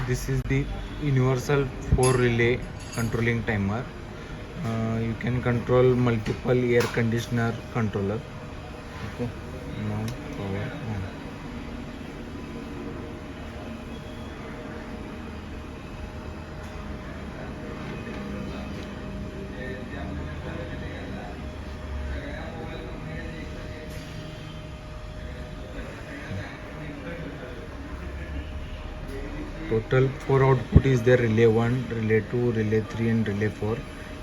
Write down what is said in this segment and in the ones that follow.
This is the universal 4 relay controlling timer. You can control multiple air conditioner controller. Okay, now power on. Total 4 output is there: relay 1, relay 2, relay 3 and relay 4.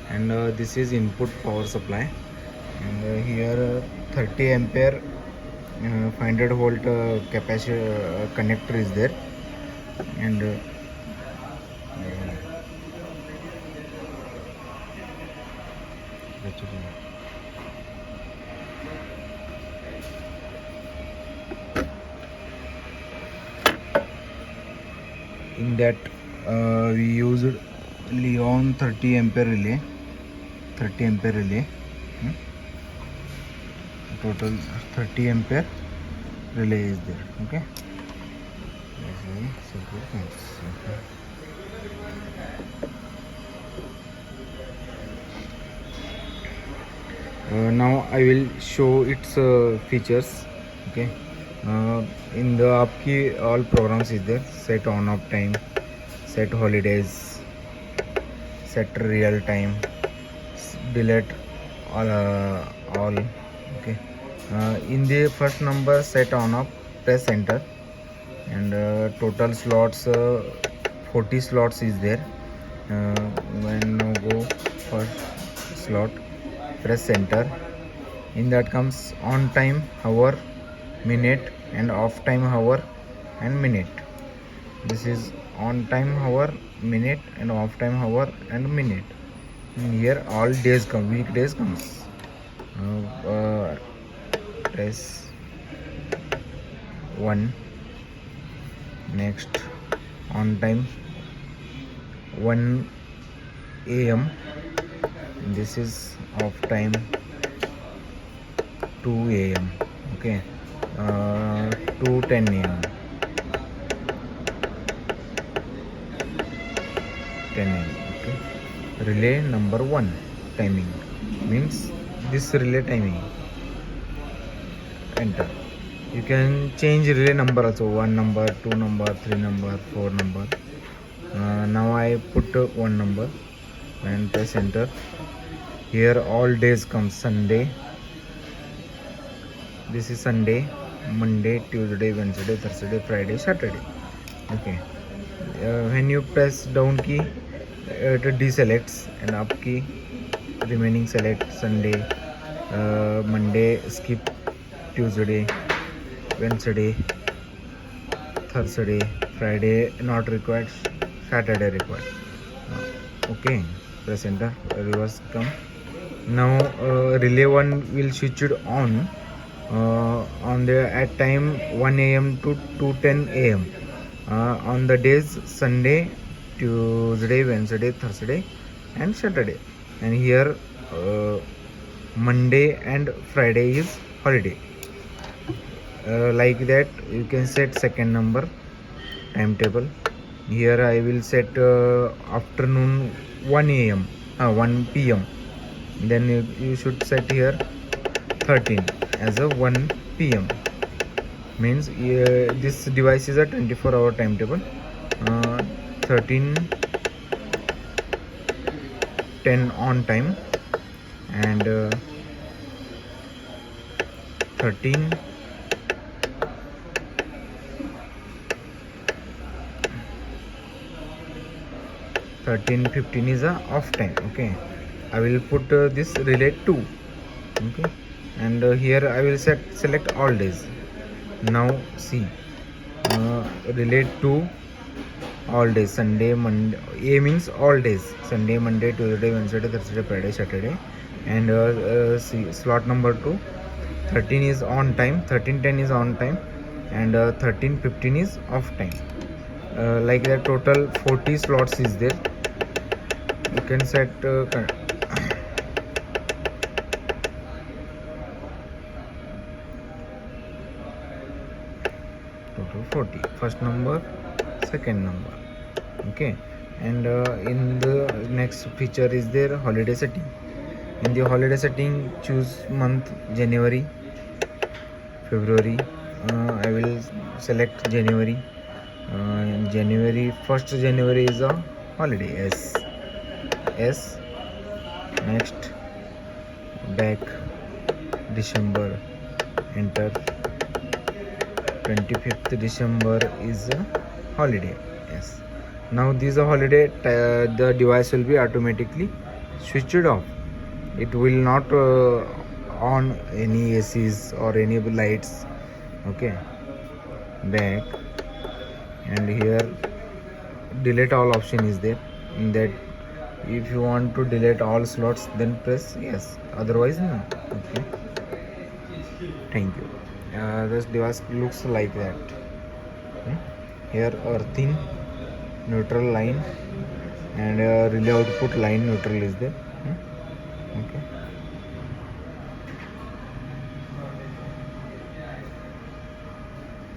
And this is input power supply. And here 30 ampere 500 volt capacitor connector is there. And in that we used Leon 30 ampere relay. Total 30 ampere relay is there. Okay, now I will show its features. Okay, in the up key all programs is there: set on off time, set holidays, set real time, delete all. Okay, in the first number set on off, press enter. And total slots 40 slots is there. When go first slot, press enter. In that comes on time, hour, minute, and off time, hour and minute. This is on time, hour, minute, and off time, hour and minute. And here all days come, weekdays comes. Press 1. Next, on time 1 AM. This is off time 2 AM. Okay, 2:10 AM. 10 AM. Okay, relay number 1 timing means this relay timing. Enter. You can change relay number also: 1 number, 2 number, 3 number, 4 number. Now I put 1 number and press enter. Here all days come: Sunday. This is Sunday, Monday, Tuesday, Wednesday, Thursday, Friday, Saturday. Okay. When you press down key, it deselects, and up key remaining select: Sunday, Monday skip, Tuesday, Wednesday, Thursday, Friday not required, Saturday required. Okay, press enter, reverse come. Now relay 1 will switch it on the at time 1 AM to 2:10 AM on the days Sunday, Tuesday, Wednesday, Thursday and Saturday. And here Monday and Friday is holiday. Like that you can set second number timetable. Here I will set afternoon 1 AM 1 PM. Then you should set here 13 as a 1 PM. Means this device is a 24-hour timetable. 13:10 on time and 13 13:15 is a off time. Okay, I will put this relay 2. Okay, and here I will select all days. Now see, relay 2 all days: Sunday, Monday. A means all days: Sunday, Monday, Tuesday, Wednesday, Thursday, Friday, Saturday. And see, slot number 2, 13 is on time, 13:10 is on time, and 13:15 is off time. Like that total 40 slots is there. You can set total 40. First number, second number. Okay, and in the next feature is there holiday setting. In the holiday setting, choose month January, February. I will select January. January, 1st January is a holiday. Yes, yes. Next, back December. Enter. 25th December is a holiday. Yes. Now this is a holiday. The device will be automatically switched off. It will not on any ACs or any lights. Okay. Back, and here delete all option is there. In that, if you want to delete all slots, then press yes. Otherwise, no. Okay. Thank you. This device looks like that. Hmm. Here earthing neutral line and relay output line neutral is there. Okay.